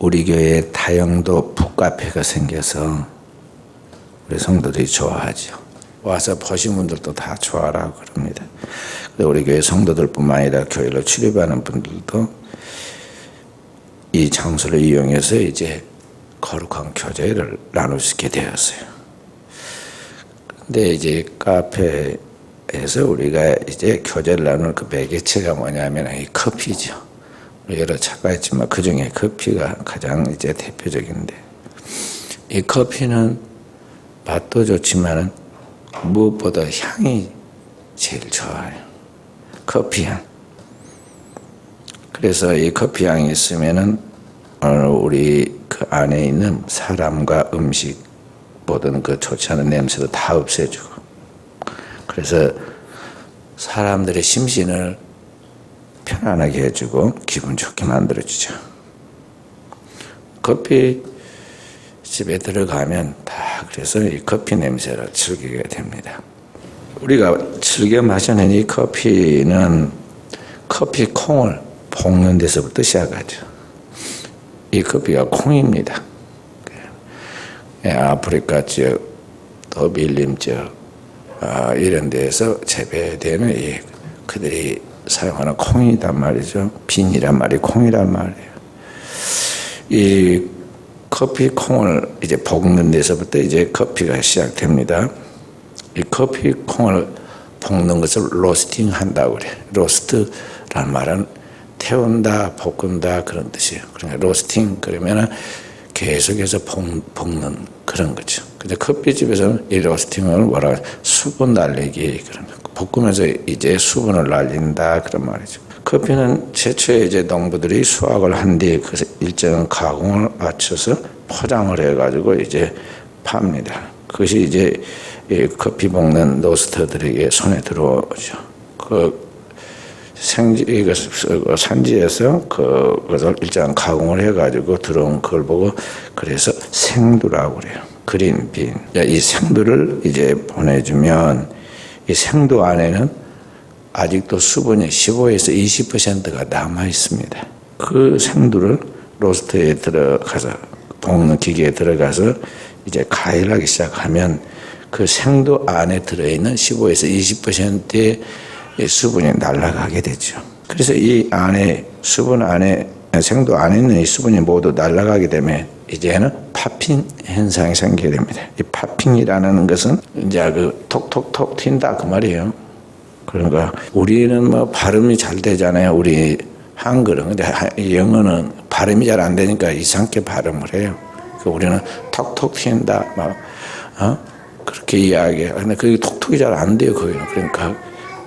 우리 교회에 다영도 북카페가 생겨서 우리 성도들이 좋아하죠. 와서 보신 분들도 다 좋아라고 그럽니다. 우리 교회 성도들뿐만 아니라 교회로 출입하는 분들도 이 장소를 이용해서 이제 거룩한 교제를 나눌 수 있게 되었어요. 근데 이제 카페에서 우리가 이제 교제를 나눌 그 매개체가 뭐냐면 이 커피죠. 여러 차가 있지만 그 중에 커피가 가장 이제 대표적인데, 이 커피는 맛도 좋지만은 무엇보다 향이 제일 좋아요. 커피 향. 그래서 이 커피 향이 있으면은 우리 그 안에 있는 사람과 음식 모든 그 좋지 않은 냄새도 다 없애주고, 그래서 사람들의 심신을 편안하게 해주고 기분 좋게 만들어주죠. 커피 집에 들어가면 다 그래서 이 커피 냄새를 즐기게 됩니다. 우리가 즐겨 마시는 이 커피는 커피 콩을 볶는 데서부터 시작하죠. 이 커피가 콩입니다. 아프리카 지역, 또 밀림 지역 이런 데에서 재배되는 이 그들이 사용하는 콩이란 말이죠. 빈이란 말이 콩이란 말이에요. 이 커피 콩을 이제 볶는 데서부터 이제 커피가 시작됩니다. 이 커피 콩을 볶는 것을 로스팅 한다고 그래요. 로스트란 말은 태운다, 볶는다 그런 뜻이에요. 그러니까 로스팅 그러면은 계속해서 볶는 그런 거죠. 근데 커피집에서는 이 로스팅을 뭐라 수분 날리기 그런 거. 볶으면서 이제 수분을 날린다 그런 말이죠. 커피는 최초에 이제 농부들이 수확을 한 뒤에 그 일정한 가공을 맞춰서 포장을 해가지고 이제 팝니다. 그것이 이제 이 커피 볶는 로스터들에게 손에 들어오죠. 산지에서 그것을 일정한 가공을 해가지고 들어온 그걸 보고 그래서 생두라고 그래요. 그린빈. 이 생두를 이제 보내주면 이 생두 안에는 아직도 수분이 15에서 20%가 남아 있습니다. 그 생두를 로스터에 들어가서 볶는 기계에 들어가서 이제 가열하기 시작하면 그 생두 안에 들어있는 15에서 20%의 수분이 날아가게 되죠. 그래서 이 안에 생두 안에 있는 이 수분이 모두 날아가게 되면 이제는 파핑 현상이 생기게 됩니다. 이 파핑이라는 것은 이제 그 톡톡톡 튄다 그 말이에요. 그러니까 우리는 뭐 발음이 잘 되잖아요. 우리 한글은. 근데 영어는 발음이 잘 안 되니까 이상하게 발음을 해요. 우리는 톡톡 튄다 그렇게 이야기해요. 근데 그게 톡톡이 잘 안 돼요. 거기는. 그러니까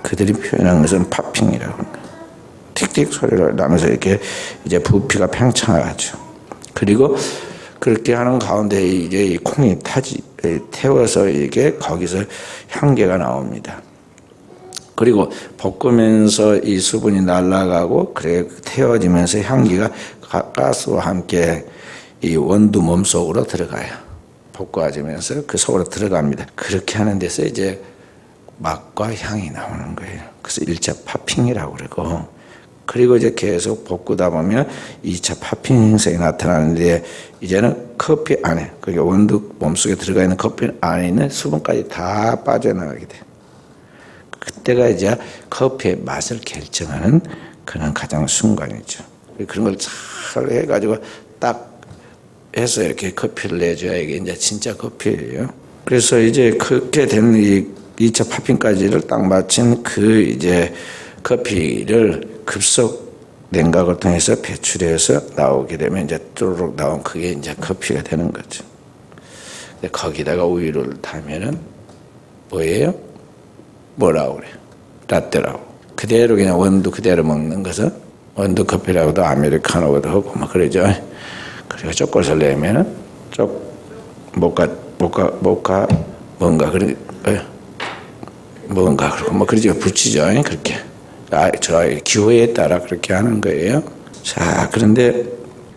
그들이 표현한 것은 파핑이라고 합니다. 틱틱 소리를 나면서 이렇게 이제 부피가 팽창하죠. 그리고 그렇게 하는 가운데 이제 이 콩이 태워서 이게 거기서 향기가 나옵니다. 그리고 볶으면서 이 수분이 날아가고 그래 태워지면서 향기가 가스와 함께 이 원두 몸 속으로 들어가요. 볶아지면서 그 속으로 들어갑니다. 그렇게 하는 데서 이제 맛과 향이 나오는 거예요. 그래서 1차 파핑이라고 그러고, 그리고 이제 계속 볶다 보면 2차 파핑 현상이 나타나는데 이제는 커피 안에, 그러니까 원두 몸속에 들어가 있는 커피 안에 있는 수분까지 다 빠져나가게 돼요. 그때가 이제 커피의 맛을 결정하는 그런 가장 순간이죠. 그런 걸 잘 해가지고 딱 해서 이렇게 커피를 내줘야 이게 이제 진짜 커피예요. 그래서 이제 그렇게 된 이 2차 파핑까지를 딱 마친 그 이제 커피를 급속 냉각을 통해서 배출해서 나오게 되면 이제 뚜루룩 나온 그게 이제 커피가 되는 거죠. 근데 거기다가 우유를 타면은 뭐예요? 뭐라고 그래요? 라떼라고. 그대로 그냥 원두 그대로 먹는 것은 원두 커피라고도 아메리카노도 하고 막 그러죠. 그리고 초콜릿을 내면은 모카 뭔가 그런 뭔가 그러고 뭐 그러죠. 붙이죠. 그렇게. 저의 기호에 따라 그렇게 하는 거예요. 자, 그런데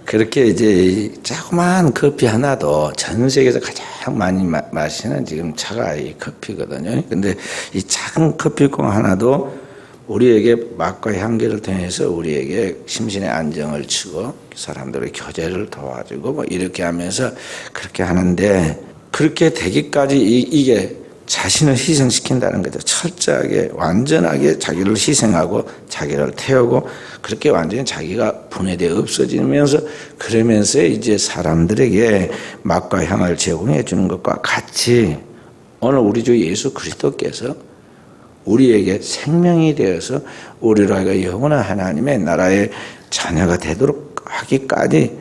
그렇게 이제 자그마한 커피 하나도 전 세계에서 가장 많이 마시는 지금 차가 이 커피거든요. 근데 이 작은 커피콩 하나도 우리에게 맛과 향기를 통해서 우리에게 심신의 안정을 주고 사람들의 교제를 도와주고 뭐 이렇게 하면서 그렇게 하는데, 그렇게 되기까지 이게 자신을 희생시킨다는 거죠. 철저하게 완전하게 자기를 희생하고 자기를 태우고 그렇게 완전히 자기가 분해되어 없어지면서, 그러면서 이제 사람들에게 맛과 향을 제공해 주는 것과 같이 오늘 우리 주 예수 그리스도께서 우리에게 생명이 되어서 우리로 하여금 영원한 하나님의 나라의 자녀가 되도록 하기까지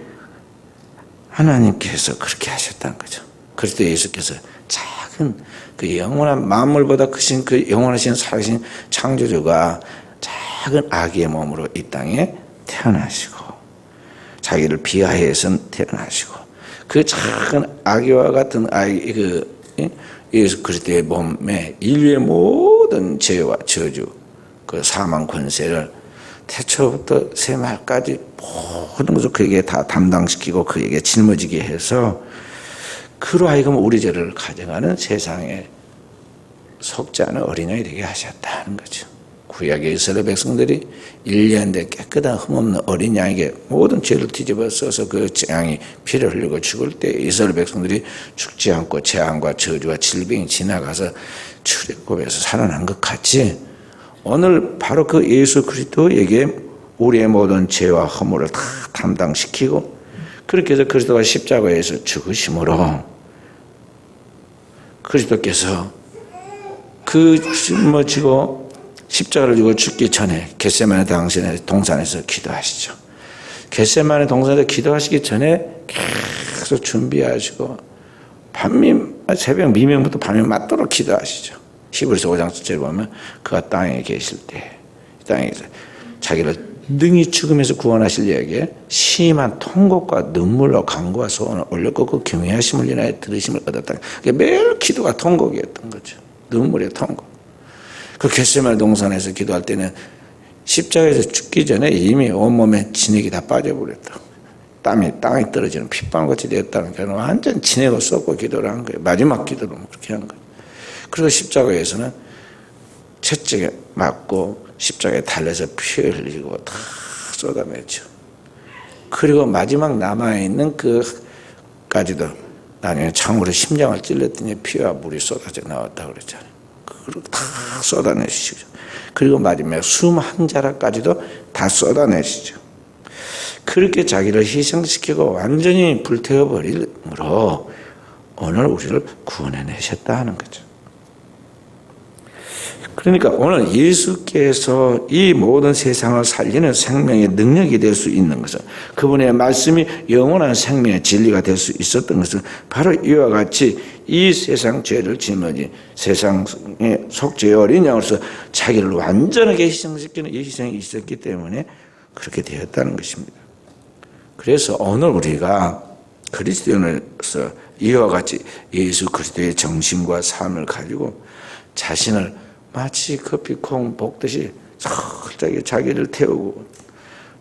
하나님께서 그렇게 하셨다는 거죠. 그리스도 예수께서 작은 그 영원한 만물보다 크신 그 영원하신 살아계신 창조주가 작은 아기의 몸으로 이 땅에 태어나시고 자기를 비하해서 태어나시고 그 작은 아기와 같은 아기 예수 그리스도의 몸에 인류의 모든 죄와 저주, 그 사망 권세를 태초부터 새말까지 모든 것을 그에게 다 담당시키고 그에게 짊어지게 해서 그로 하여금 우리 죄를 가져가는 세상에 속지 않은 어린아이 되게 하셨다는 거죠. 구약의 이스라엘 백성들이 1년대 깨끗한 흠없는 어린 양에게 모든 죄를 뒤집어 써서 그 양이 피를 흘리고 죽을 때 이스라엘 백성들이 죽지 않고 재앙과 저주와 질병이 지나가서 출애굽에서 살아난 것 같이, 오늘 바로 그 예수 그리스도에게 우리의 모든 죄와 허물을 다 담당시키고 그렇게 해서 그리스도가 십자가에서 죽으심으로 그리스도께서 그 짊어지고 십자가를 지고 죽기 전에 겟세마네 당신의 동산에서 기도하시죠. 겟세마네 동산에서 기도하시기 전에 계속 준비하시고 새벽 미명부터 밤이 맞도록 기도하시죠. 히브리서 5장 7절에 보면 그가 땅에 계실 때 땅에서 자기를 능히 죽음에서 구원하실 이에게 심한 통곡과 눈물로 간구와 소원을 올렸고 그 경외하심을 인하여 들으심을 얻었다. 매일 기도가 통곡이었던 거죠. 눈물의 통곡. 그 겟세마네 동산에서 기도할 때는 십자가에서 죽기 전에 이미 온몸에 진액이 다 빠져버렸다. 땀이 땅에 떨어지는 핏방울같이 되었다는 게 완전 진액을 쏟고 기도를 한 거예요. 마지막 기도로 그렇게 한 거예요. 그리고 십자가에서는 채찍에 맞고 십자가에 달려서 피 흘리고 다 쏟아냈죠. 그리고 마지막 남아있는 그까지도 나중에 창으로 심장을 찔렀더니 피와 물이 쏟아져 나왔다고 그랬잖아요. 그리고 다 쏟아내시죠. 그리고 마지막에 숨 한 자락까지도 다 쏟아내시죠. 그렇게 자기를 희생시키고 완전히 불태워버림으로 오늘 우리를 구원해내셨다 하는 거죠. 그러니까 오늘 예수께서 이 모든 세상을 살리는 생명의 능력이 될 수 있는 것은, 그분의 말씀이 영원한 생명의 진리가 될 수 있었던 것은 바로 이와 같이 이 세상 죄를 짊어진 세상의 속죄의 어린 양으로서 자기를 완전하게 희생시키는 이 희생이 있었기 때문에 그렇게 되었다는 것입니다. 그래서 오늘 우리가 그리스도인으로서 이와 같이 예수 그리스도의 정신과 삶을 가지고 자신을 마치 커피콩 볶듯이 철저하게 자기를 태우고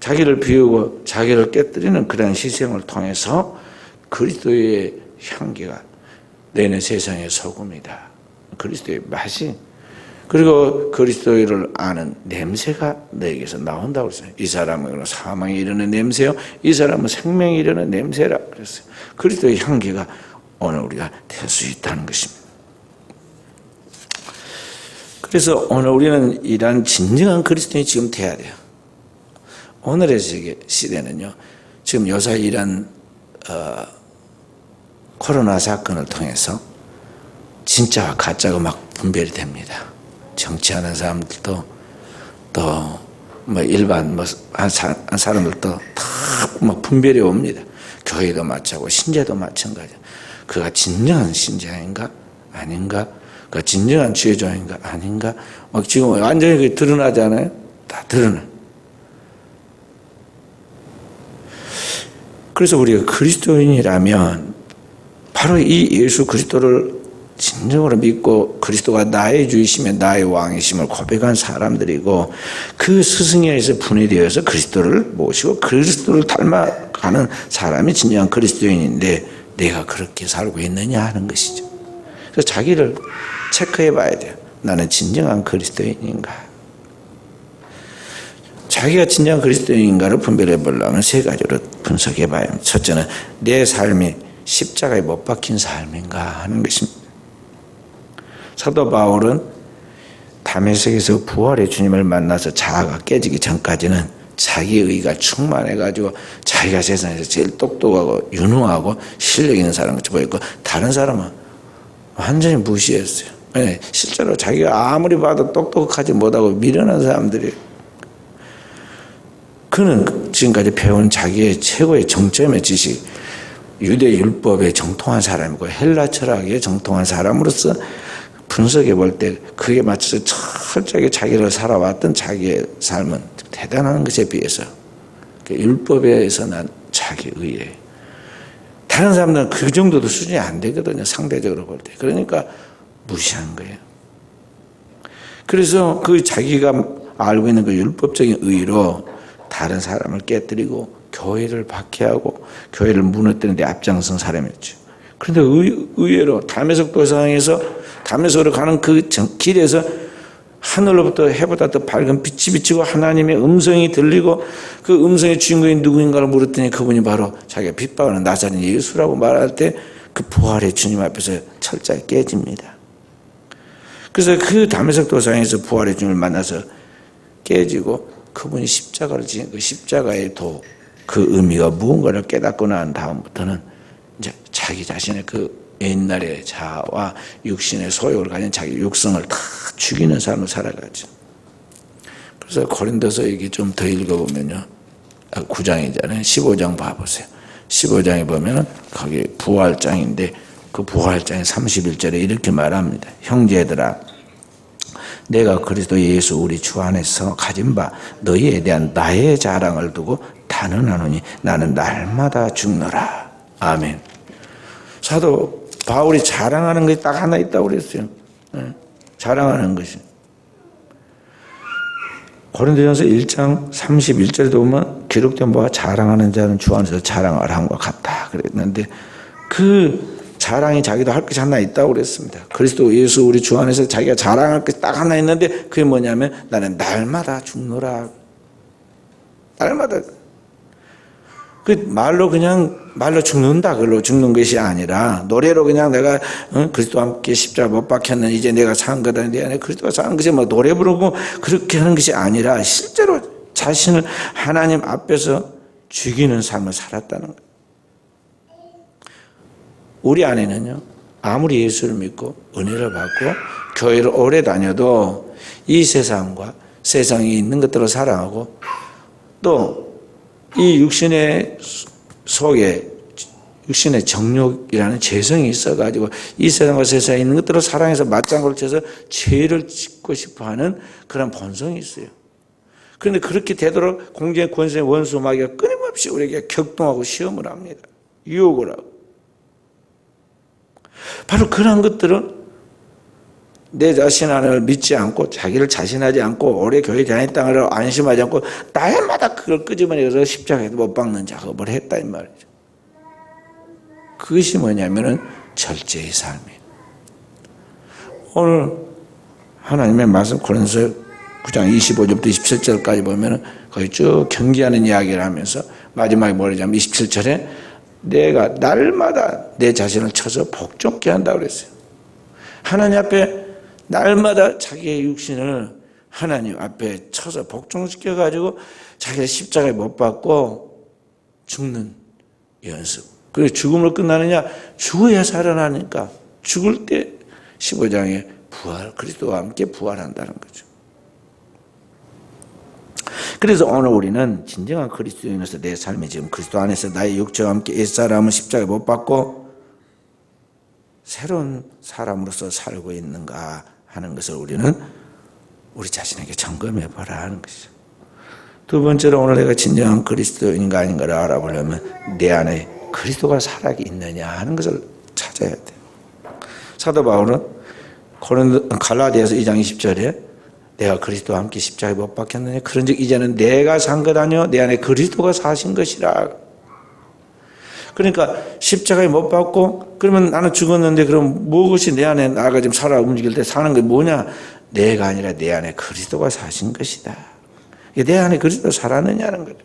자기를 비우고 자기를 깨뜨리는 그런 희생을 통해서 그리스도의 향기가 내는 세상의 소금이다. 그리스도의 맛이, 그리고 그리스도를 아는 냄새가 너에게서 나온다고 했어요. 이 사람은 사망이 이르는 냄새요, 이 사람은 생명이 이르는 냄새라 그랬어요. 그리스도의 향기가 오늘 우리가 될 수 있다는 것입니다. 그래서 오늘 우리는 이런 진정한 그리스도인이 지금 돼야 돼요. 오늘의 시대는요, 지금 요새 이런 코로나 사건을 통해서 진짜와 가짜가 막 분별이 됩니다. 정치하는 사람들도 또 뭐 일반 한 사람들도 다 막 분별이 옵니다. 교회도 마찬가지고 신자도 마찬가지. 그가 진정한 신자인가 아닌가? 그 진정한 지혜자인가 아닌가? 막 지금 완전히 드러나잖아요. 다 드러나. 그래서 우리가 그리스도인이라면 바로 이 예수 그리스도를 진정으로 믿고 그리스도가 나의 주이시며 나의 왕이심을 고백한 사람들이고, 그 스승에서 분해되어서 그리스도를 모시고 그리스도를 닮아가는 사람이 진정한 그리스도인인데, 내가 그렇게 살고 있느냐 하는 것이죠. 그래서 자기를 체크해 봐야 돼요. 나는 진정한 그리스도인인가? 자기가 진정한 그리스도인인가를 분별해 보려면 세 가지로 분석해 봐야 합니다. 첫째는 내 삶이 십자가에 못 박힌 삶인가 하는 것입니다. 사도 바울은 다메섹에서 부활의 주님을 만나서 자아가 깨지기 전까지는 자기의가 충만해가지고 자기가 세상에서 제일 똑똑하고 유능하고 실력 있는 사람같이 보였고 다른 사람은 완전히 무시했어요. 네, 실제로 자기가 아무리 봐도 똑똑하지 못하고 미련한 사람들이, 그는 지금까지 배운 자기의 최고의 정점의 지식, 유대 율법에 정통한 사람이고 헬라 철학에 정통한 사람으로서 분석해 볼 때 그에 맞춰서 철저하게 자기를 살아왔던 자기의 삶은 대단한 것에 비해서 율법에서 난 자기의에, 다른 사람들은 그 정도도 수준이 안 되거든요, 상대적으로 볼 때. 그러니까 무시한 거예요. 그래서 그 자기가 알고 있는 그 율법적인 의로 다른 사람을 깨뜨리고 교회를 박해하고 교회를 무너뜨리는 데 앞장선 사람이었죠. 그런데 의외로 다메섹 도상에서 다메섹으로 가는 그 길에서 하늘로부터 해보다 더 밝은 빛이 비치고 하나님의 음성이 들리고 그 음성의 주인공이 누구인가를 물었더니 그분이 바로 자기가 핍박하는 나사렛 예수라고 말할 때 그 부활의 주님 앞에서 철저히 깨집니다. 그래서 그 다메섹 도상에서 부활의 주님을 만나서 깨지고 그분이 십자가를 지은 그 십자가의 도, 그 의미가 무언가를 깨닫고 난 다음부터는 이제 자기 자신의 그 옛날의 자아와 육신의 소욕을 가진 자기 육성을 다 죽이는 삶을 살아가죠. 그래서 고린도서 얘기 좀 더 읽어보면요, 9장이잖아요. 15장 봐보세요. 15장에 보면 거기 부활장인데 그 부활장의 31절에 이렇게 말합니다. 형제들아, 내가 그리스도 예수 우리 주 안에서 가진 바 너희에 대한 나의 자랑을 두고 단언하노니 나는 날마다 죽노라. 아멘. 사도 바울이 자랑하는 것이 딱 하나 있다고 그랬어요. 자랑하는 것이. 고린도전서 1장 31절에도 보면 기록된 바와 자랑하는 자는 주 안에서 자랑을 함과 같다 그랬는데, 그 자랑이 자기도 할 것이 하나 있다고 그랬습니다. 그리스도 예수 우리 주 안에서 자기가 자랑할 것이 딱 하나 있는데 그게 뭐냐면 나는 날마다 죽노라. 날마다. 그 말로 그냥 말로 죽는다 그걸로 죽는 것이 아니라 노래로 그냥 내가 그리스도와 함께 십자가 못 박혔는 이제 내가 산 거다, 내 안에 그리스도가 사는 것이 뭐 노래 부르고 그렇게 하는 것이 아니라 실제로 자신을 하나님 앞에서 죽이는 삶을 살았다는 거예요. 우리 안에는요, 아무리 예수를 믿고 은혜를 받고 교회를 오래 다녀도 이 세상과 세상에 있는 것들을 사랑하고 또 이 육신의 속에 육신의 정욕이라는 재성이 있어가지고 이 세상과 세상에 있는 것들을 사랑해서 맞장구를 쳐서 죄를 짓고 싶어하는 그런 본성이 있어요. 그런데 그렇게 되도록 공중의 권세의 원수 마귀가 끊임없이 우리에게 격동하고 시험을 합니다. 유혹을 하고. 바로 그런 것들은 내 자신을 믿지 않고 자기를 자신하지 않고 오래 교회 다녔다고 안심하지 않고 날마다 그걸 끄집어내서 십자가에 못 박는 작업을 했다 이 말이죠. 그것이 뭐냐면은 절제의 삶이에요. 오늘 하나님의 말씀 고린도서 9장 25절부터 27절까지 보면은 거의 쭉 경계하는 이야기를 하면서 마지막에 뭐냐면 27절에 내가 날마다 내 자신을 쳐서 복종케 한다고 그랬어요. 하나님 앞에 날마다 자기의 육신을 하나님 앞에 쳐서 복종시켜가지고 자기가 십자가에 못 박고 죽는 연습. 그리고 죽음으로 끝나느냐? 죽어야 살아나니까 죽을 때 15장에 부활, 그리스도와 함께 부활한다는 거죠. 그래서 오늘 우리는 진정한 그리스도인으로서 내 삶이 지금 그리스도 안에서 나의 육체와 함께 옛사람은 십자가에 못 박고 새로운 사람으로서 살고 있는가 하는 것을 우리는 우리 자신에게 점검해 보라 하는 것이죠. 두 번째로 오늘 내가 진정한 그리스도인가 아닌가를 알아보려면 내 안에 그리스도가 살아 있느냐 하는 것을 찾아야 돼요. 사도 바울은 갈라디아서 2장 20절에 내가 그리스도와 함께 십자가에 못 박혔느냐 그런즉 이제는 내가 산 것 아니요 내 안에 그리스도가 사신 것이라. 그러니까 십자가에 못 박고 그러면 나는 죽었는데 그럼 무엇이 내 안에 나가 지금 살아 움직일 때 사는 게 뭐냐? 내가 아니라 내 안에 그리스도가 사신 것이다. 내 안에 그리스도가 살았느냐는 거죠.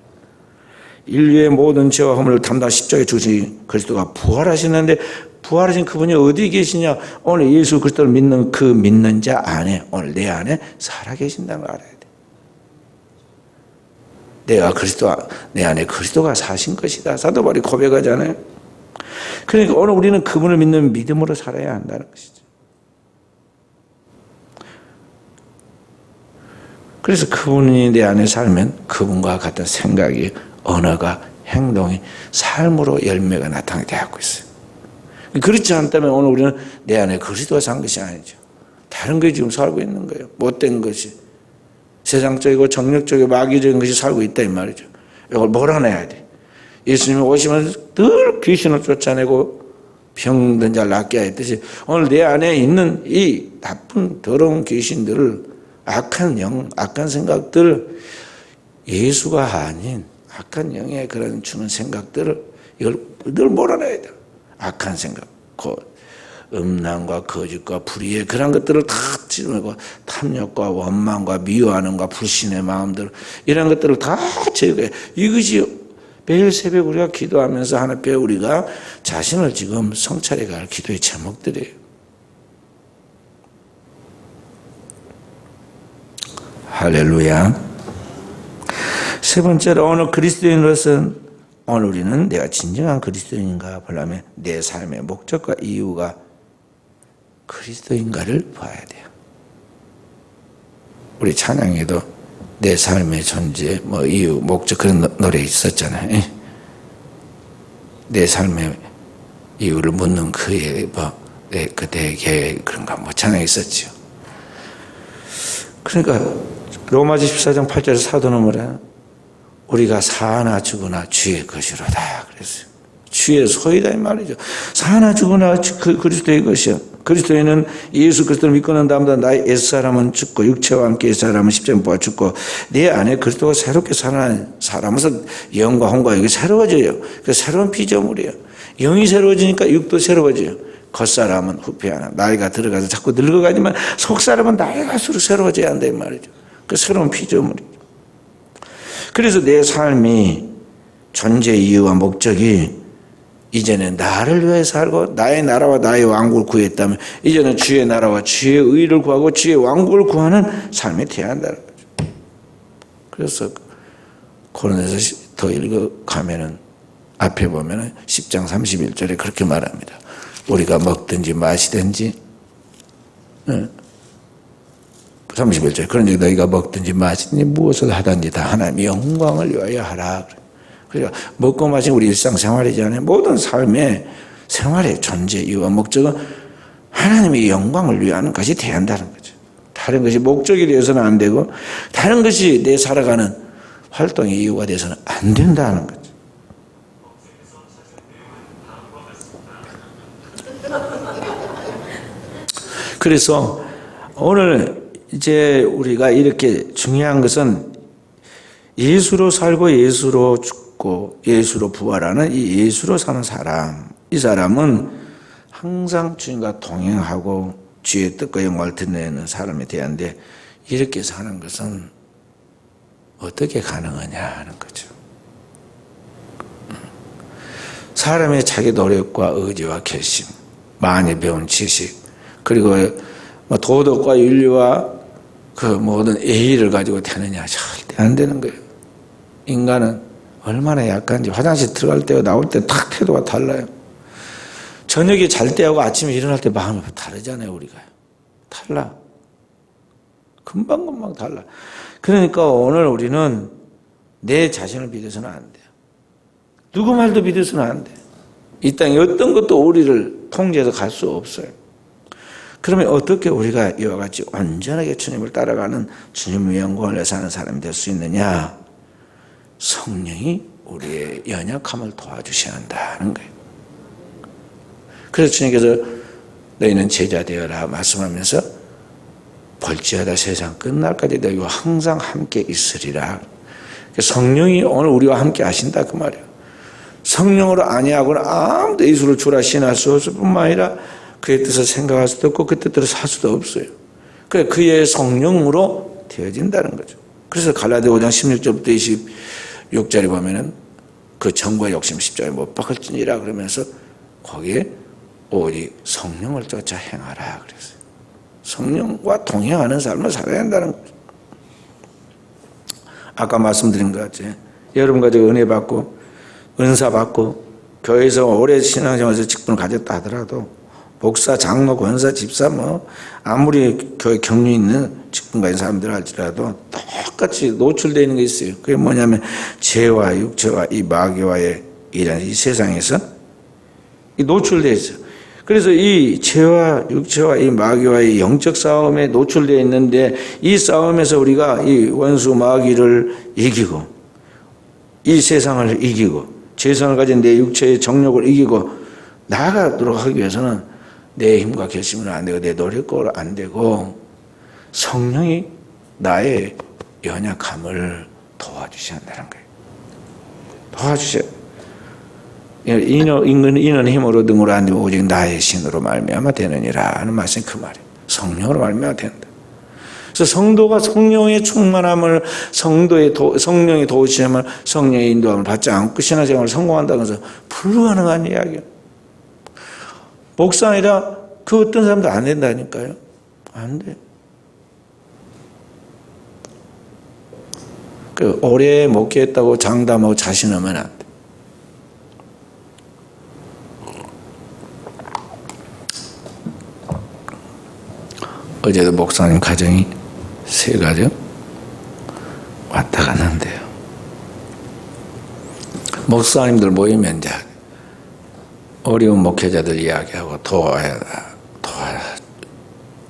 인류의 모든 죄와 허물을 담당 십자가에 죽으신 그리스도가 부활하시는데 부활하신 그분이 어디 계시냐? 오늘 예수 그리스도를 믿는 그 믿는 자 안에 오늘 내 안에 살아계신다는 걸 알아야 돼. 내 안에 그리스도가 사신 것이다. 사도 바울이 고백하잖아요. 그러니까 오늘 우리는 그분을 믿는 믿음으로 살아야 한다는 것이죠. 그래서 그분이 내 안에 살면 그분과 같은 생각이, 언어가, 행동이 삶으로 열매가 나타나게 되고 있어요. 그렇지 않다면 오늘 우리는 내 안에 그리스도가 산 것이 아니죠. 다른 게 지금 살고 있는 거예요. 못된 것이. 세상적이고 정력적이고 마귀적인 것이 살고 있다 이 말이죠. 이걸 몰아내야 돼. 예수님이 오시면 늘 귀신을 쫓아내고 병든 자를 낫게 하였듯이 오늘 내 안에 있는 이 나쁜 더러운 귀신들을, 악한 영, 악한 생각들을, 예수가 아닌 악한 영의 그런 주는 생각들을 이걸 늘 몰아내야 돼. 악한 생각, 음란과 거짓과 불의의 그런 것들을 다 찌르고 탐욕과 원망과 미워하는 것과 불신의 마음들, 이런 것들을 다 제거해. 이것이 매일 새벽 우리가 기도하면서 하나님께 우리가 자신을 지금 성찰해 갈 기도의 제목들이에요. 할렐루야. 세 번째로 오늘 그리스도인으로서는 오늘 우리는 내가 진정한 그리스도인인가 보려면 내 삶의 목적과 이유가 그리스도인가를 봐야 돼요. 우리 찬양에도 내 삶의 존재, 이유, 목적 그런 노래 있었잖아요. 내 삶의 이유를 묻는 그의 그대의 계획 그런가 찬양이 있었죠. 그러니까 로마서 14장 8절에 사도는 뭐라? 우리가 사나 죽으나 주의 것이로다 그랬어요. 주의 소유다 이 말이죠. 사나 죽으나 그리스도의 것이요. 그리스도에는 예수 그리스도를 믿고 난 다음부터 나의 옛사람은 죽고 육체와 함께 옛사람은 십자가에 못 박아 죽고 내 안에 그리스도가 새롭게 살아면서 영과 혼과 육이 새로워져요. 그 새로운 피조물이에요. 영이 새로워지니까 육도 새로워져요. 겉사람은 후패하나 나이가 들어가서 자꾸 늙어가지만 속사람은 나이가 갈수록 새로워져야 한다 이 말이죠. 그 새로운 피조물이죠. 그래서 내 삶이 존재 이유와 목적이 이제는 나를 위해 살고 나의 나라와 나의 왕국을 구했다면 이제는 주의 나라와 주의 의를 구하고 주의 왕국을 구하는 삶이 되어야 한다는 거죠. 그래서 고린도서 더 읽어가면은 앞에 보면은 10장 31절에 그렇게 말합니다. 우리가 먹든지 마시든지 31절 그런즉 너희가 먹든지 마시든지 무엇을 하든지 다 하나님의 영광을 위하여 하라. 그러니까 먹고 마시는 우리 일상생활이잖아요. 모든 삶의 생활의 존재 이유와 목적은 하나님의 영광을 위하는 것이 되어야 한다는 거죠. 다른 것이 목적이 되어서는 안 되고 다른 것이 내 살아가는 활동의 이유가 되어서는 안 된다는 거죠. 그래서 오늘 이제 우리가 이렇게 중요한 것은 예수로 살고 예수로 죽고 예수로 부활하는 이 예수로 사는 사람, 이 사람은 항상 주님과 동행하고 주의 뜻과 영광을 드러내는 사람이 되어야 하는데 이렇게 사는 것은 어떻게 가능하냐 하는 거죠. 사람의 자기 노력과 의지와 결심, 많이 배운 지식, 그리고 도덕과 윤리와 그 모든 예의를 가지고 되느냐 절대 안 되는 거예요. 인간은 얼마나 약한지 화장실 들어갈 때와 나올 때 탁 태도가 달라요. 저녁에 잘 때하고 아침에 일어날 때 마음이 다르잖아요. 우리가 달라. 금방금방 달라. 그러니까 오늘 우리는 내 자신을 믿어서는 안 돼요. 누구 말도 믿어서는 안 돼요. 이 땅에 어떤 것도 우리를 통제해서 갈 수 없어요. 그러면 어떻게 우리가 이와 같이 온전하게 주님을 따라가는 주님의 영광을 위해 사는 사람이 될 수 있느냐? 성령이 우리의 연약함을 도와주셔야 한다는 거예요. 그래서 주님께서 너희는 제자 되어라 말씀하면서 볼지어다 세상 끝날까지 너희와 항상 함께 있으리라. 성령이 오늘 우리와 함께 하신다 그 말이에요. 성령으로 아니하고는 아무도 예수를 주라 신할 수 없을 뿐만 아니라 그의 뜻을 생각할 수도 없고 그 뜻대로 살 수도 없어요. 그래 그의 성령으로 되어진다는 거죠. 그래서 갈라디아 5장 16절부터 26절에 보면은 그 정과 욕심 십자가에 못 박을지니라 그러면서 거기에 오직 성령을 쫓아 행하라 그랬어요. 성령과 동행하는 삶을 살아야 한다는 거죠. 아까 말씀드린 것 같이 여러분과 저 은혜 받고 은사 받고 교회에서 오래 신앙생활에서 직분을 가졌다 하더라도 목사, 장로, 권사, 집사 뭐 아무리 교회 경륜 있는 직분 가진 사람들 할지라도 똑같이 노출되어 있는 게 있어요. 그게 뭐냐면 죄와 육체와 이 마귀와의 이런 이 세상에서 노출되어 있어요. 그래서 이 죄와 육체와 이 마귀와의 영적 싸움에 노출되어 있는데 이 싸움에서 우리가 이 원수 마귀를 이기고 이 세상을 이기고 죄성을 가진 내 육체의 정욕을 이기고 나아가도록 하기 위해서는 내 힘과 결심은 안 되고 내 노력으로 안 되고 성령이 나의 연약함을 도와주셔야 한다는 거예요. 도와주셔야. 이는 힘으로 등으로 안 되고 오직 나의 신으로 말미암아 되느니라 하는 말씀이 그 말이에요. 성령으로 말미암아 된다. 그래서 성도가 성령의 충만함을 성령의 도우심을 성령의 인도함을 받지 않고 신앙생활을 성공한다고 해서 불가능한 이야기예요. 목사 아니라 그 어떤 사람도 안 된다니까요. 안 돼. 그 오래 목회했다고 장담하고 자신하면 안 돼. 어제도 목사님 가정이 3가정 왔다 갔는데요. 목사님들 모이면 이제 어려운 목회자들 이야기하고 도와야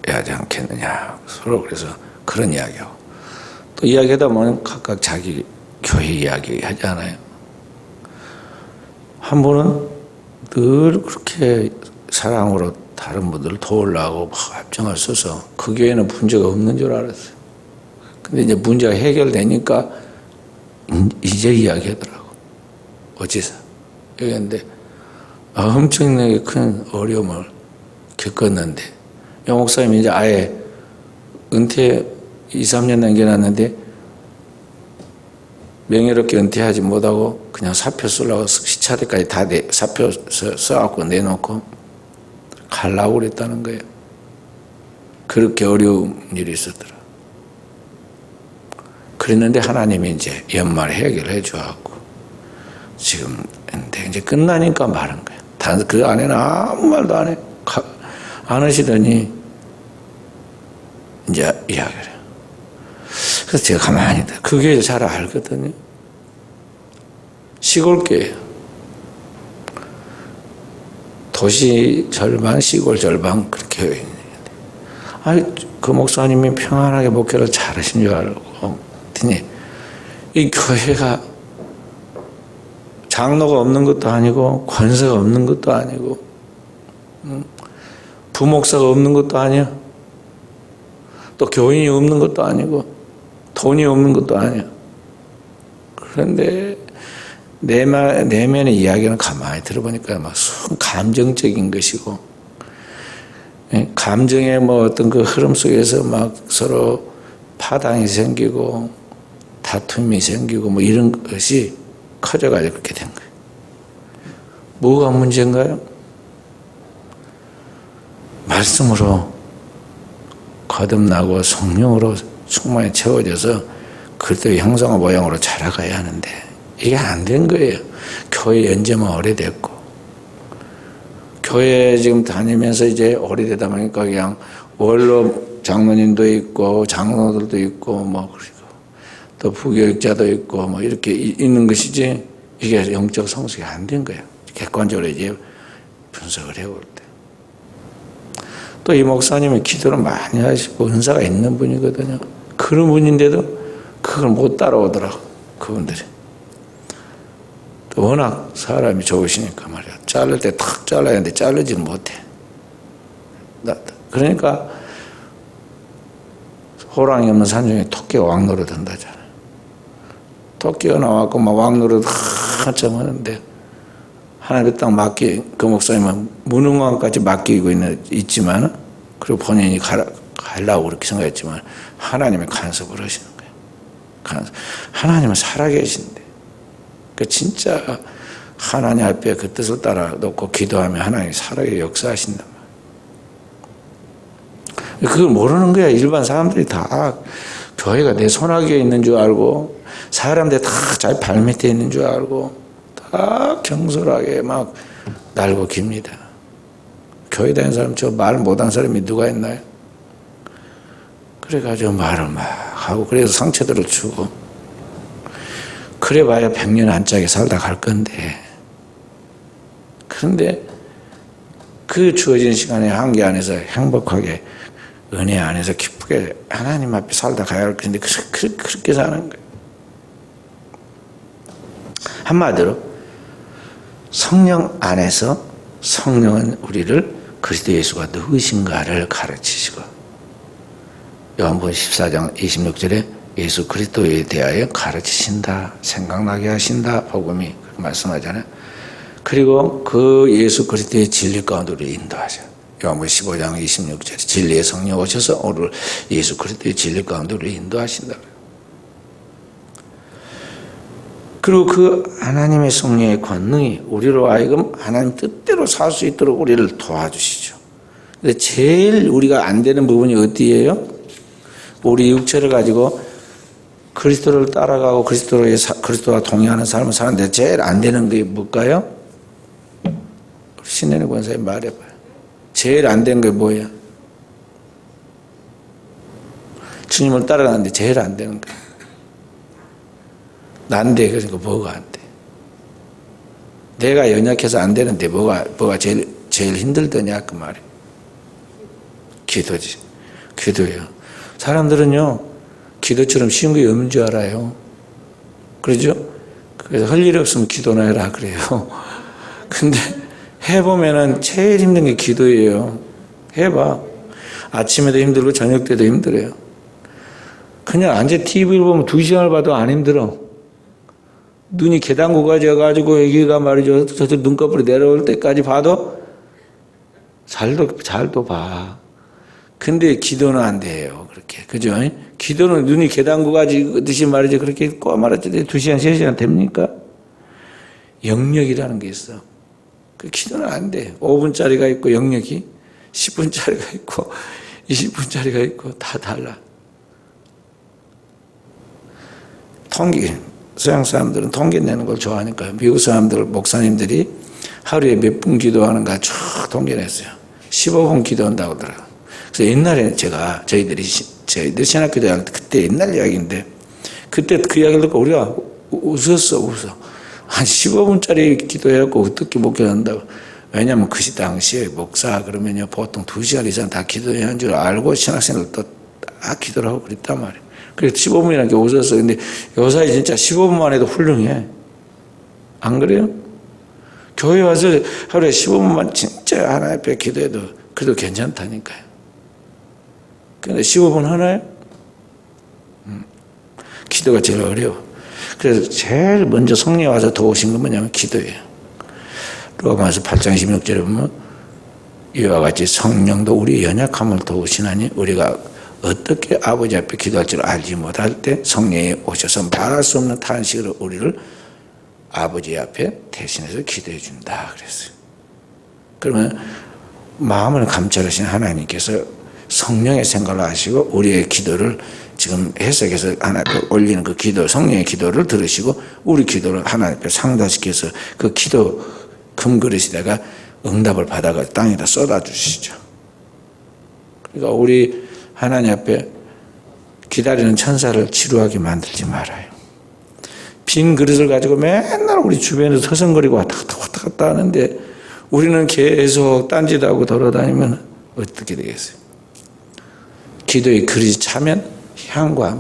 하지 않겠느냐. 서로 그래서 그런 이야기하고 또 이야기하다 보면 각각 자기 교회 이야기 하잖아요. 한 분은 늘 그렇게 사랑으로 다른 분들을 도우려고 막 합정을 써서 그 교회는 문제가 없는 줄 알았어요. 근데 이제 문제가 해결되니까 이제 이야기하더라고. 어째서? 여기인데 엄청나게 큰 어려움을 겪었는데 영 목사님이 이제 아예 은퇴 2-3년 남겨놨는데 명예롭게 은퇴하지 못하고 그냥 사표 쓰려고 시차대까지 다 사표 써갖고 내놓고 가려고 그랬다는 거예요. 그렇게 어려운 일이 있었더라. 그랬는데 하나님이 이제 연말에 해결해 줘갖고 지금 이제 끝나니까 말한 거예요. 단 그 안에는 아무 말도 안 해. 안 하시더니 이제 이야기를 해요. 그래서 제가 가만히 있다. 그 교회를 잘 알거든요. 시골 교회예요. 도시 절반, 시골 절반 그렇게 교회 있는데, 아니 그 목사님이 평안하게 목회를 잘하신 줄 알고, 그랬더니 이 교회가 장로가 없는 것도 아니고 권사가 없는 것도 아니고 부목사가 없는 것도 아니야. 또 교인이 없는 것도 아니고 돈이 없는 것도 아니야. 그런데 내면의 이야기는 가만히 들어보니까 막 감정적인 것이고, 감정의 뭐 어떤 그 흐름 속에서 막 서로 파당이 생기고 다툼이 생기고 뭐 이런 것이 커져가지고 그렇게 된 거예요. 뭐가 문제인가요? 말씀으로 거듭나고 성령으로 충만히 채워져서 그리스도의 형상과 모양으로 자라가야 하는데 이게 안 된 거예요. 교회 연재만 오래됐고, 교회 지금 다니면서 이제 오래되다 보니까 그냥 원로 장로님도 있고 장로들도 있고 뭐 그리고 또 부교육자도 있고 뭐 이렇게 있는 것이지 이게 영적 성숙이 안 된 거예요. 객관적으로 이제 분석을 해볼 때. 또 이 목사님은 기도를 많이 하시고 은사가 있는 분이거든요. 그런 분인데도 그걸 못 따라오더라고, 그분들이. 또 워낙 사람이 좋으시니까 말이야. 자를 때 탁 잘라야 하는데 자르지는 못해. 그러니까 호랑이 없는 산중에 토끼가 왕노릇 한다잖아. 토끼가 나와갖고 막 왕노릇 한참 하는데 하나님께 딱 그 목사님은 무능왕까지 맡기고 있지만, 그리고 본인이 가려고 그렇게 생각했지만 하나님이 간섭을 하시는 거예요. 하나님은 살아계신데. 그 진짜 하나님 앞에 그 뜻을 따라 놓고 기도하면 하나님이 살아계 역사하신단 말이에요. 그걸 모르는 거야. 일반 사람들이 다 교회가 내 손아귀에 있는 줄 알고 사람들 다 자기 발밑에 있는 줄 알고 다 경솔하게 막 날고 깁니다. 교회 다니는 사람 저 말 못한 사람이 누가 있나요? 그래가지고 말을 막 하고 그래서 상처들을 주고 그래봐야 100년 안짝에 살다 갈 건데 그런데 그 주어진 시간의 한계 안에서 행복하게 은혜 안에서 기쁘게 하나님 앞에 살다 가야 할 건데 그렇게 사는 거예요. 한마디로 성령 안에서 성령은 우리를 그리스도 예수가 누구신가를 가르치시고 요한복음 14장 26절에 예수 그리스도에 대하여 가르치신다, 생각나게 하신다, 복음이 말씀하잖아요. 그리고 그 예수 그리스도의 진리 가운데 우리를 인도하셔. 요한복음 15장 26절에 진리의 성령 오셔서 오늘 예수 그리스도의 진리 가운데 우리를 인도하신다. 그리고 그 하나님의 성령의 권능이 우리로 하여금 하나님 뜻대로 살 수 있도록 우리를 도와주시죠. 근데 제일 우리가 안 되는 부분이 어디예요? 우리 육체를 가지고 그리스도를 따라가고 그리스도와 동의하는 삶을 사는데 제일 안 되는 게 뭘까요? 신혜는 권사님 말해봐요. 제일 안 되는 게 뭐예요? 주님을 따라가는데 제일 안 되는 거. 난데 그러니까 뭐가 안 돼? 내가 연약해서 안 되는데 뭐가 제일 힘들더냐 그 말이에요. 기도지. 기도예요. 사람들은요 기도처럼 쉬운 게 없는 줄 알아요. 그러죠? 그래서 할 일이 없으면 기도나 해라 그래요. 근데 해보면은 제일 힘든 게 기도예요. 해봐. 아침에도 힘들고 저녁 때도 힘들어요. 그냥 앉아 TV를 보면 2시간을 봐도 안 힘들어. 눈이 계단구가 져가지고 여기가 말이죠. 저쪽 눈꺼풀이 내려올 때까지 봐도 잘도 봐. 근데 기도는 안 돼요. 그렇게. 그죠? 기도는 눈이 계단구가 지듯이 말이죠. 그렇게 꼬아말았을 때 2시간, 3시간 됩니까? 영역이라는 게 있어. 그 기도는 안 돼. 5분짜리가 있고 영역이 10분짜리가 있고 20분짜리가 있고 다 달라. 통계. 서양 사람들은 통계 내는 걸 좋아하니까요. 미국 사람들, 목사님들이 하루에 몇 분 기도하는가 쭉 통계 냈어요. 15분 기도한다고 하더라고요. 그래서 옛날에 저희들이 신학교도 할 때 그때 옛날 이야기인데 그때 그 이야기를 듣고 우리가 웃었어. 한 15분짜리 기도해갖고 어떻게 목회한다고. 왜냐하면 그 당시에 목사 그러면요 보통 2시간 이상 다 기도해야 하는 줄 알고 신학생들 또 다 기도를 하고 그랬단 말이에요. 그래서 15분이라는 게 웃었어. 근데 요사이 진짜 15분만 해도 훌륭해. 안 그래요? 교회 와서 하루에 15분만 진짜 하나님 앞에 기도해도 그래도 괜찮다니까요. 근데 15분 하나요? 기도가 제일 어려워. 그래서 제일 먼저 성령이 와서 도우신 건 뭐냐면 기도예요. 로마서 8장 16절에 보면 이와 같이 성령도 우리의 연약함을 도우시나니 우리가 어떻게 아버지 앞에 기도할 줄 알지 못할 때 성령이 오셔서 말할 수 없는 탄식으로 우리를 아버지 앞에 대신해서 기도해 준다 그랬어요. 그러면 마음을 감찰하신 하나님께서 성령의 생각을 하시고 우리의 기도를 지금 해석해서 하나님 앞에 올리는 그 기도, 성령의 기도를 들으시고 우리 기도를 하나님 앞에 상달시켜서 그 기도 금그릇에다가 응답을 받아가 땅에다 쏟아주시죠. 그러니까 우리 하나님 앞에 기다리는 천사를 지루하게 만들지 말아요. 빈 그릇을 가지고 맨날 우리 주변에서 서성거리고 왔다 갔다 하는데 우리는 계속 딴짓하고 돌아다니면 어떻게 되겠어요? 기도의 그릇이 차면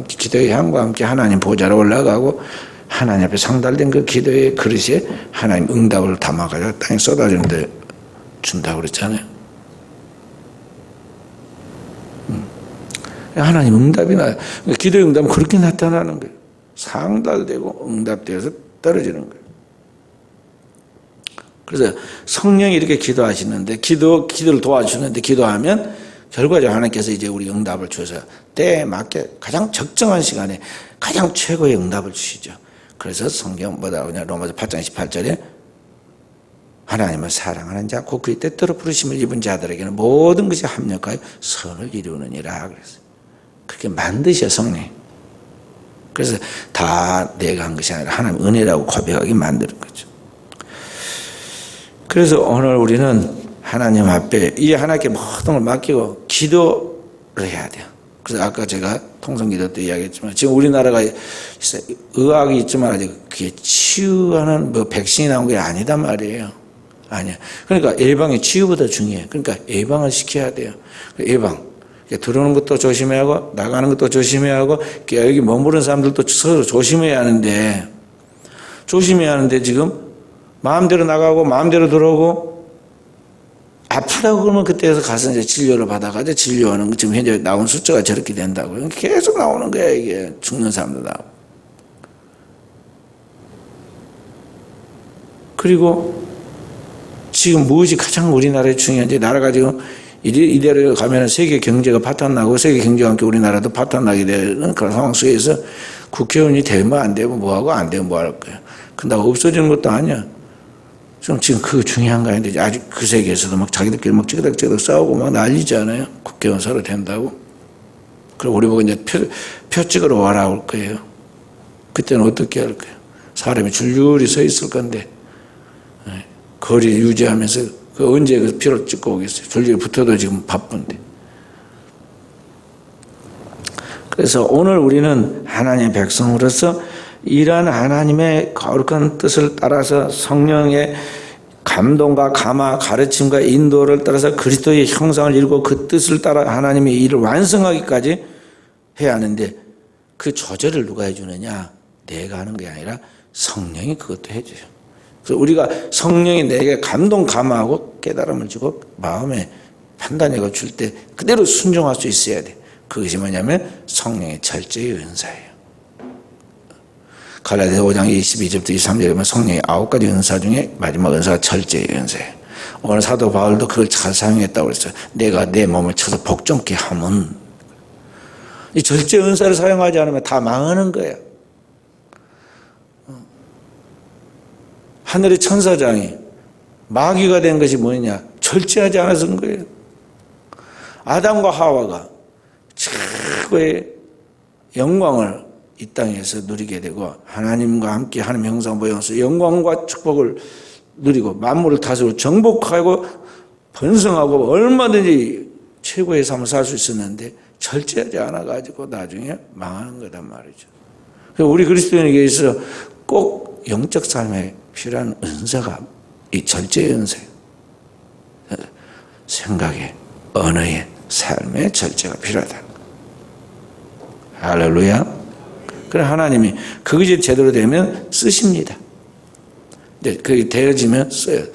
기도의 향과 함께 하나님 보좌로 올라가고 하나님 앞에 상달된 그 기도의 그릇에 하나님 응답을 담아가지고 땅에 쏟아주는데 준다고 그랬잖아요. 하나님 응답이나 기도의 응답은 그렇게 나타나는 거예요. 상달되고 응답되어서 떨어지는 거예요. 그래서 성령이 이렇게 기도하시는데 기도를 도와주는데 기도하면 결과적으로 하나님께서 이제 우리 응답을 주셔서 때에 맞게 가장 적정한 시간에 가장 최고의 응답을 주시죠. 그래서 성경 뭐다 그냥 로마서 8장 28절에 하나님을 사랑하는 자, 곧 그의 때때로 부르심을 입은 자들에게는 모든 것이 합력하여 선을 이루느니라 그랬어요. 그렇게 만드셔 성령. 그래서 다 내가 한 것이 아니라 하나님 은혜라고 고백하게 만드는 거죠. 그래서 오늘 우리는 하나님 앞에 이 하나님께 모든 걸 맡기고 기도를 해야 돼요. 그래서 아까 제가 통성기도 때 이야기했지만 지금 우리나라가 의학이 있지만 아직 그게 치유하는 뭐 백신이 나온 게 아니단 말이에요. 아니야. 그러니까 예방이 치유보다 중요해. 그러니까 예방을 시켜야 돼요. 예방. 들어오는 것도 조심해야 하고 나가는 것도 조심해야 하고 여기 머무른 사람들도 서로 조심해야 하는데 지금 마음대로 나가고 마음대로 들어오고 아프다고 그러면 그때에서 가서 이제 진료를 받아가지고 진료하는 지금 현재 나온 숫자가 저렇게 된다고요. 계속 나오는 거야 이게 죽는 사람도 나오고. 그리고 지금 무엇이 가장 우리나라에 중요한지 나라가 지금 이대로 가면 세계 경제가 파탄나고 세계 경제와 함께 우리나라도 파탄나게 되는 그런 상황 속에서 국회의원이 되면 안 되면 뭐하고 안 되면 뭐 할 거야. 근데 없어지는 것도 아니야. 지금 그거 중요한 거 아닌데 아직 그 세계에서도 막 자기들끼리 막 찌그덕찌그덕 싸우고 막 난리잖아요. 국회의원 서로 된다고. 그리고 우리 보고 이제 표 찍으러 와라 올 거예요. 그때는 어떻게 할 거예요? 사람이 줄줄이 서 있을 건데 거리 유지하면서 언제 그 표를 찍고 오겠어요? 줄줄이 붙어도 지금 바쁜데. 그래서 오늘 우리는 하나님의 백성으로서 이러한 하나님의 거룩한 뜻을 따라서 성령의 감동과 감화, 가르침과 인도를 따라서 그리스도의 형상을 이루고 그 뜻을 따라 하나님의 일을 완성하기까지 해야 하는데 그 조절을 누가 해주느냐? 내가 하는 게 아니라 성령이 그것도 해줘요. 그래서 우리가 성령이 내게 감동, 감화하고 깨달음을 주고 마음에 판단력을 줄 때 그대로 순종할 수 있어야 돼. 그것이 뭐냐면 성령의 절제의 은사예요. 갈라디아서 5장 22절부터 23절에 보면 성령의 9가지 은사 중에 마지막 은사가 절제의 은사예요. 오늘 사도 바울도 그걸 잘 사용했다고 그랬어요. 내가 내 몸을 쳐서 복종케 하면 이 절제 은사를 사용하지 않으면 다 망하는 거예요. 하늘의 천사장이 마귀가 된 것이 뭐냐? 절제하지 않아서 그런 거예요. 아담과 하와가 최고의 영광을 이 땅에서 누리게 되고 하나님과 함께 하나님의 형상 모형으로서 영광과 축복을 누리고 만물을 다스리고 정복하고 번성하고 얼마든지 최고의 삶을 살 수 있었는데 절제하지 않아가지고 나중에 망하는 거단 말이죠. 우리 그리스도인에게 있어 꼭 영적 삶에 필요한 은사가 이 절제의 은사예요. 생각의, 언어의, 삶의 절제가 필요하다. 할렐루야. 그래 하나님이 그것이 제대로 되면 쓰십니다. 근데 그게 되어지면 써요.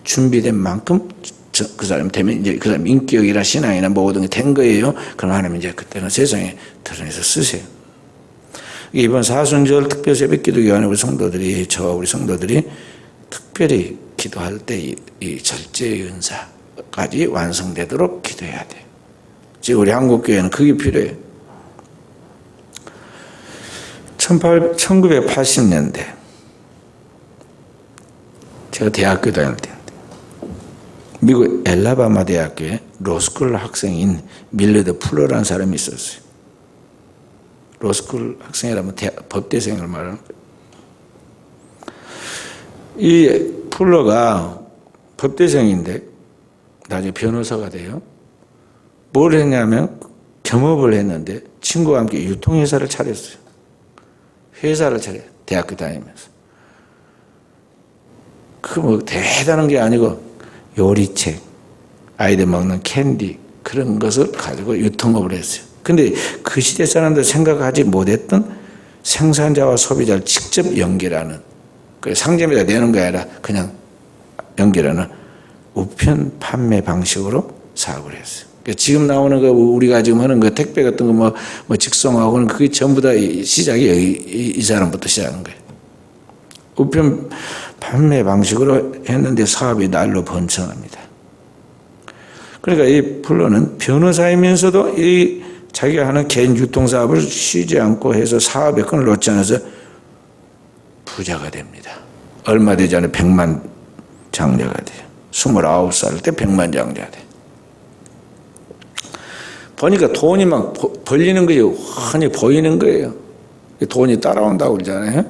준비된 만큼 그 사람 되면 이제 그 사람 인격이나 신앙이나 모든 게 된 거예요. 그럼 하나님 이제 그때는 세상에 드러내서 쓰세요. 이번 사순절 특별 새벽 기도 기간에 우리 성도들이 특별히 기도할 때 이 절제의 은사까지 완성되도록 기도해야 돼요. 지금 우리 한국교회는 그게 필요해요. 1980년대 제가 대학교 다닐 때인데 미국 엘라바마 대학교에 로스쿨 학생인 밀러드 풀러라는 사람이 있었어요. 로스쿨 학생이라면 법대생을 말하는 거예요. 이 풀러가 법대생인데 나중에 변호사가 돼요. 뭘 했냐면 겸업을 했는데 친구와 함께 유통회사를 차렸어요. 회사를 차려요. 대학교 다니면서. 그 뭐 대단한 게 아니고 요리책, 아이들 먹는 캔디 그런 것을 가지고 유통업을 했어요. 근데 그 시대 사람들 생각하지 못했던 생산자와 소비자를 직접 연결하는 상점에다 내는 게 아니라 그냥 연결하는 우편 판매 방식으로 사업을 했어요. 지금 나오는 거 우리가 지금 하는 거 택배 같은 거 뭐 직송하고는 그게 전부 다 시작이 이 사람부터 시작한 거예요. 우편 판매 방식으로 했는데 사업이 날로 번창합니다. 그러니까 이 플러는 변호사이면서도 이 자기가 하는 개인 유통사업을 쉬지 않고 해서 사업에 끈을 놓지 않아서 부자가 됩니다. 얼마 되지 않아 100만 장자가 돼요. 29살 때 100만 장자가 돼요. 보니까 돈이 막 벌리는 거예요. 환히 보이는 거예요. 돈이 따라온다고 그러잖아요.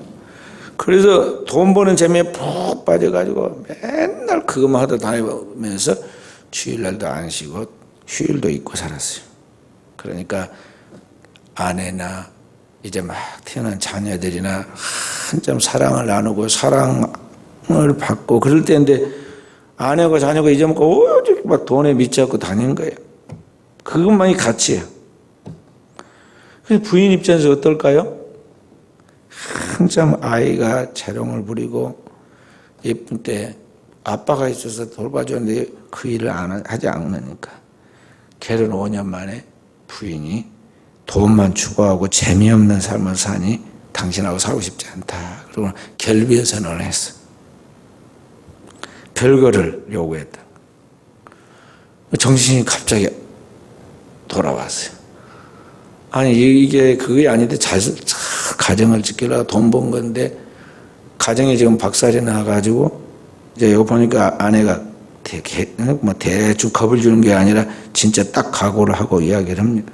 그래서 돈 버는 재미에 푹 빠져가지고 맨날 그것만 하다 다니면서 주일날도 안 쉬고 휴일도 있고 살았어요. 그러니까 아내나 이제 막 태어난 자녀들이나 한참 사랑을 나누고 사랑을 받고 그럴 때인데 아내가 자녀가 잊어먹고 오직 막 돈에 미쳐갖고 다니는 거예요. 그것만이 가치예요. 부인 입장에서 어떨까요? 한참 아이가 재롱을 부리고 예쁜 때 아빠가 있어서 돌봐줬는데 그 일을 하지 않으니까 결혼 5년 만에 부인이 돈만 추구하고 재미없는 삶을 사니 당신하고 살고 싶지 않다. 그리고 결별 선언을 했어. 별거를 요구했다. 정신이 갑자기 돌아왔어요. 아니 이게 그게 아닌데 가정을 지키려고 돈 번 건데 가정에 지금 박살이 나가지고 이제 이거 보니까 아내가 대충 겁을 주는 게 아니라 진짜 딱 각오를 하고 이야기를 합니다.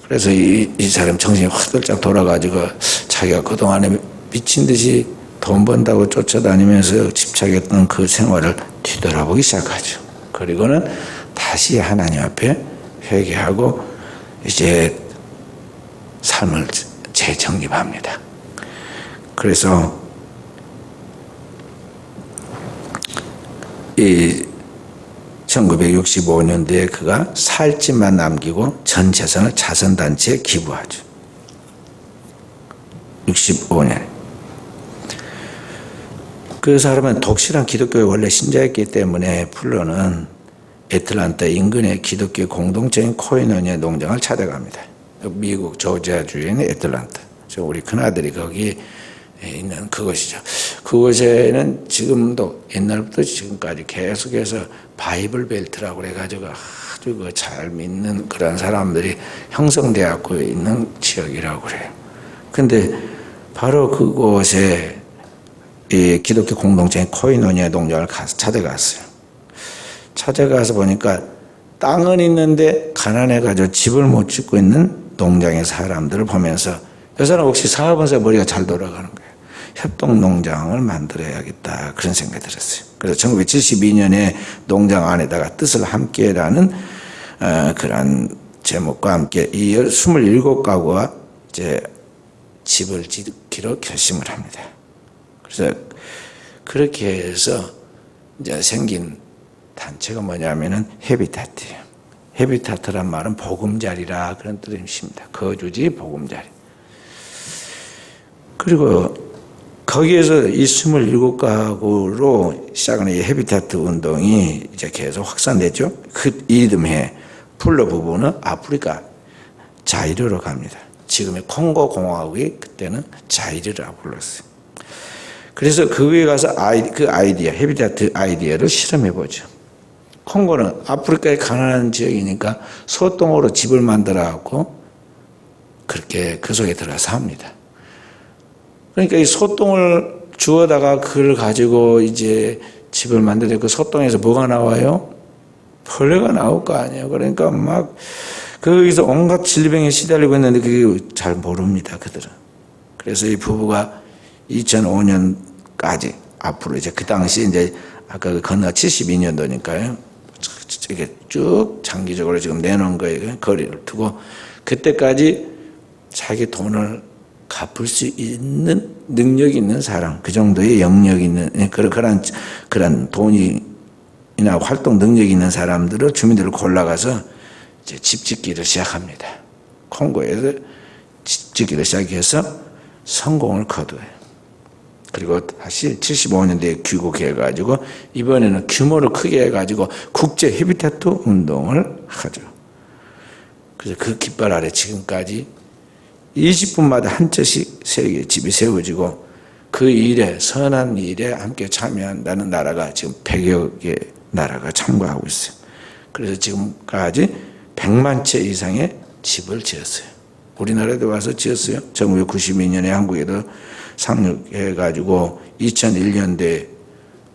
그래서 이 사람 정신이 화들짝 돌아가지고 자기가 그동안에 미친 듯이 돈 번다고 쫓아다니면서 집착했던 그 생활을 뒤돌아보기 시작하죠. 그리고는 다시 하나님 앞에 회개하고 이제 삶을 재정립합니다. 그래서 이 1965년도에 그가 살 집만 남기고 전 재산을 자선단체에 기부하죠. 65년. 그 사람은 독실한 기독교에 원래 신자였기 때문에 플러는 애틀란타 인근의 기독교 공동체인 코이노니아 농장을 찾아갑니다. 미국 조지아주에 있는 애틀란타. 우리 큰아들이 거기 있는 그곳이죠. 그곳에는 지금도 옛날부터 지금까지 계속해서 바이블 벨트라고 그래가지고 아주 잘 믿는 그런 사람들이 형성되어 있는 지역이라고 그래요. 근데 바로 그곳에 이 기독교 공동체인 코이노니아 농장을 찾아갔어요. 찾아가서 보니까 땅은 있는데 가난해가지고 집을 못 짓고 있는 농장의 사람들을 보면서 이 사람 혹시 사업원사 머리가 잘 돌아가는 거예요. 협동농장을 만들어야겠다 그런 생각이 들었어요. 그래서 1972년에 농장 안에다가 뜻을 함께라는 그런 제목과 함께 이 27가구와 이제 집을 짓기로 결심을 합니다. 그래서 그렇게 해서 이제 생긴 단체가 뭐냐면은 헤비타트예요. 헤비타트란 말은 보금자리라 그런 뜻입니다. 거주지 보금자리. 그리고 거기에서 이 27가구로 시작하는 이 헤비타트 운동이 이제 계속 확산됐죠. 그 이듬해 플러 부부는 아프리카 자이르로 갑니다. 지금의 콩고 공화국이 그때는 자이르라고 불렀어요. 그래서 거기에 가서 그 아이디어, 헤비타트 아이디어를 실험해 보죠. 콩고는 아프리카의 가난한 지역이니까 소똥으로 집을 만들어 갖고 그렇게 그 속에 들어가서 합니다. 그러니까 이 소똥을 주워다가 그걸 가지고 이제 집을 만드는데 그 소똥에서 뭐가 나와요? 벌레가 나올 거 아니에요. 그러니까 막 거기서 온갖 질병에 시달리고 있는데 그게 잘 모릅니다, 그들은. 그래서 이 부부가 2005년까지 앞으로 이제 그 당시 이제 아까 건너 72년도니까요. 이게 쭉 장기적으로 지금 내놓은 거예요. 거리를 두고 그때까지 자기 돈을 갚을 수 있는 능력이 있는 사람, 그 정도의 영역이 있는 그런 돈이나 활동 능력이 있는 사람들을 주민들을 골라가서 이제 집 짓기를 시작합니다. 콩고에서 집 짓기를 시작해서 성공을 거두어요. 그리고 다시 75년대에 귀국해가지고 이번에는 규모를 크게 해가지고 국제 헤비타트 운동을 하죠. 그래서 그 깃발 아래 지금까지 20분마다 한 채씩 세계 집이 세워지고 그 일에 선한 일에 함께 참여한다는 나라가 지금 100여 개 나라가 참가하고 있어요. 그래서 지금까지 100만 채 이상의 집을 지었어요. 우리나라에도 와서 지었어요. 1992년에 한국에도 상륙해가지고 2001년도에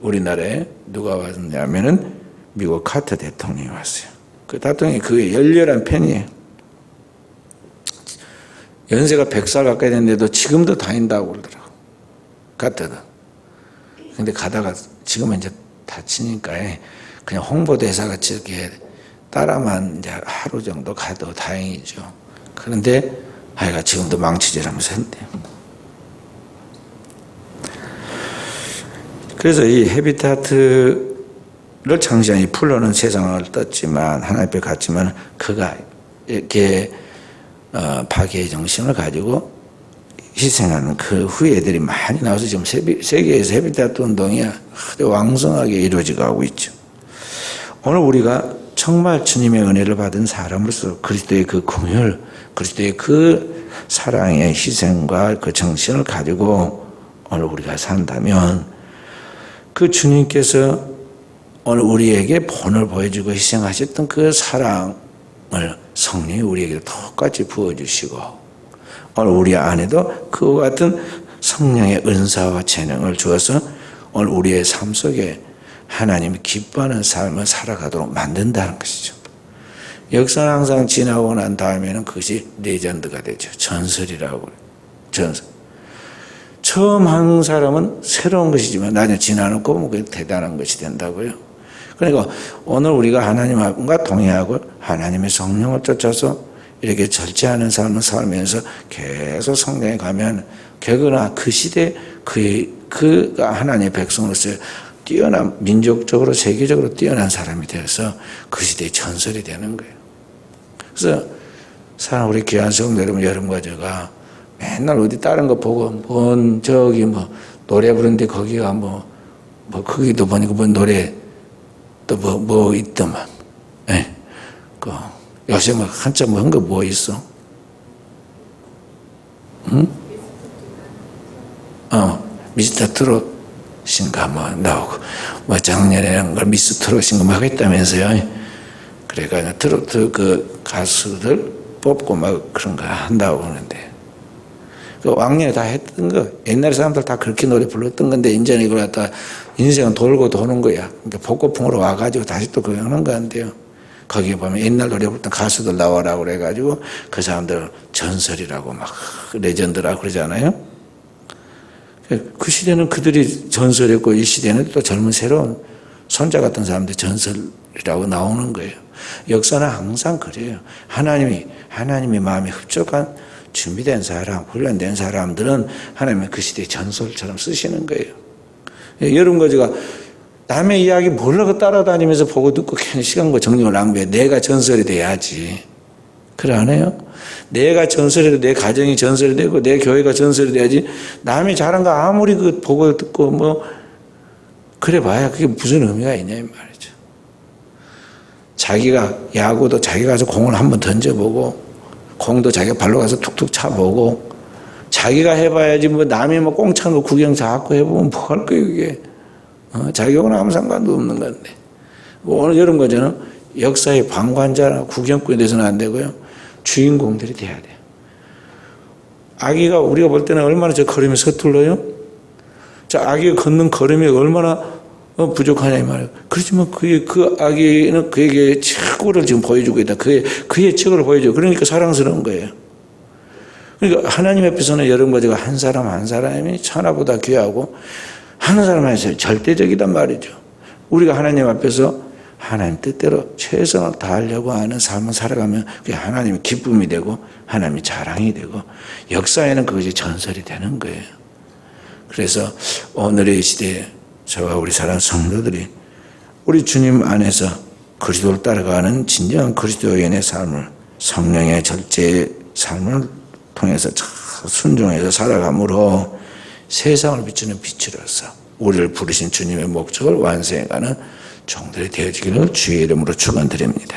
우리나라에 누가 왔냐면은 미국 카터 대통령이 왔어요. 그 대통령이 그의 열렬한 팬이에요. 연세가 100살 가까이 됐는데도 지금도 다닌다고 그러더라고. 카터도. 근데 가다가 지금은 이제 다치니까 그냥 홍보대사 같이 이렇게 따라만 이제 하루 정도 가도 다행이죠. 그런데 아이가 지금도 망치질하면서 했대요. 그래서 이 헤비타트를 창시한 이 풀러는 세상을 떴지만 하나님 앞에 갔지만 그가 이렇게 파괴의 정신을 가지고 희생하는 그 후예들이 많이 나와서 지금 세계에서 헤비타트 운동이 아주 왕성하게 이루어지고 하고 있죠. 오늘 우리가 정말 주님의 은혜를 받은 사람으로서 그리스도의 그 공혈, 그리스도의 그 사랑의 희생과 그 정신을 가지고 오늘 우리가 산다면 그 주님께서 오늘 우리에게 본을 보여주고 희생하셨던 그 사랑을 성령이 우리에게 똑같이 부어주시고 오늘 우리 안에도 그와 같은 성령의 은사와 재능을 주어서 오늘 우리의 삶 속에 하나님이 기뻐하는 삶을 살아가도록 만든다는 것이죠. 역사는 항상 지나고 난 다음에는 그것이 레전드가 되죠. 전설이라고 그래요. 전설. 처음 한 사람은 새로운 것이지만 나중에 지나놓고 보면 그게 대단한 것이 된다고요. 그러니까 오늘 우리가 하나님과 동행하고 하나님의 성령을 쫓아서 이렇게 절제하는 삶을 살면서 계속 성령에 가면 결국은 그 시대 그가 하나님의 백성으로서 뛰어난 민족적으로 세계적으로 뛰어난 사람이 되어서 그 시대의 전설이 되는 거예요. 그래서 사람 우리 귀한 성도 여러분, 여러분과 제가 맨날 어디 다른 거 보고 저기 노래 부르는데 거기가 거기도 보니까 노래 또 뭐 있더만. 예. 요새 한참 한 거 뭐 있어? 응? 미스터 트롯인가 나오고 작년에는 걸 미스 트롯인가 막 했다면서요. 그러니까 트로트 그 가수들 뽑고 막 그런 거 한다고 하는데 그 왕년에 다 했던 거 옛날 사람들 다 그렇게 노래 불렀던 건데 이제는 이걸 갖다 인생은 돌고 도는 거야. 그러니까 복고풍으로 와가지고 다시 또 그거 하는 거 같아요. 거기에 보면 옛날 노래 부르던 가수들 나와라고 그래가지고 그 사람들 전설이라고 막 레전드라고 그러잖아요. 그 시대는 그들이 전설이었고 이 시대는 또 젊은 새로운 손자 같은 사람들 전설이라고 나오는 거예요. 역사는 항상 그래요. 하나님의 마음이 흡족한 준비된 사람, 훈련된 사람들은 하나님의 그 시대의 전설처럼 쓰시는 거예요. 여러분과 제가 남의 이야기 모르고 따라다니면서 보고 듣고 괜히 시간과 정력을 낭비해. 내가 전설이 돼야지. 그래 안 해요? 내가 전설이 되고 내 가정이 전설이 되고 내 교회가 전설이 돼야지. 남이 잘한 거 아무리 보고 듣고 그래 봐야 그게 무슨 의미가 있냐 이 말이죠. 자기가 야구도 자기가 가서 공을 한번 던져보고 공도 자기가 발로 가서 툭툭 차보고 자기가 해봐야지 남이 꽁찬 거 구경 자꾸 해보면 뭐 할 거예요 이게. 자기하고는 아무 상관도 없는 건데. 오늘 이런 거잖아. 역사의 방관자나 구경꾼이 돼서는 안 되고요. 주인공들이 돼야 돼요. 아기가 우리가 볼 때는 얼마나 저 걸음이 서툴러요? 저 아기가 걷는 걸음이 얼마나 부족하냐 이 말이에요. 그렇지만 그 아기는 그에게 최고를 지금 보여주고 있다. 그의 최고를 보여줘. 그러니까 사랑스러운 거예요. 그러니까 하나님 앞에서는 여러분과 제가 한 사람 한 사람이 천하보다 귀하고 하는 사람한테 절대적이단 말이죠. 우리가 하나님 앞에서 하나님 뜻대로 최선을 다하려고 하는 삶을 살아가면 그게 하나님의 기쁨이 되고 하나님의 자랑이 되고 역사에는 그것이 전설이 되는 거예요. 그래서 오늘의 시대에 저와 우리 사랑하는 성도들이 우리 주님 안에서 그리스도를 따라가는 진정한 그리스도인의 삶을 성령의 절제의 삶을 통해서 순종해서 살아감으로 세상을 비추는 빛으로서 우리를 부르신 주님의 목적을 완성해가는 종들이 되어지기를 주의 이름으로 축원드립니다.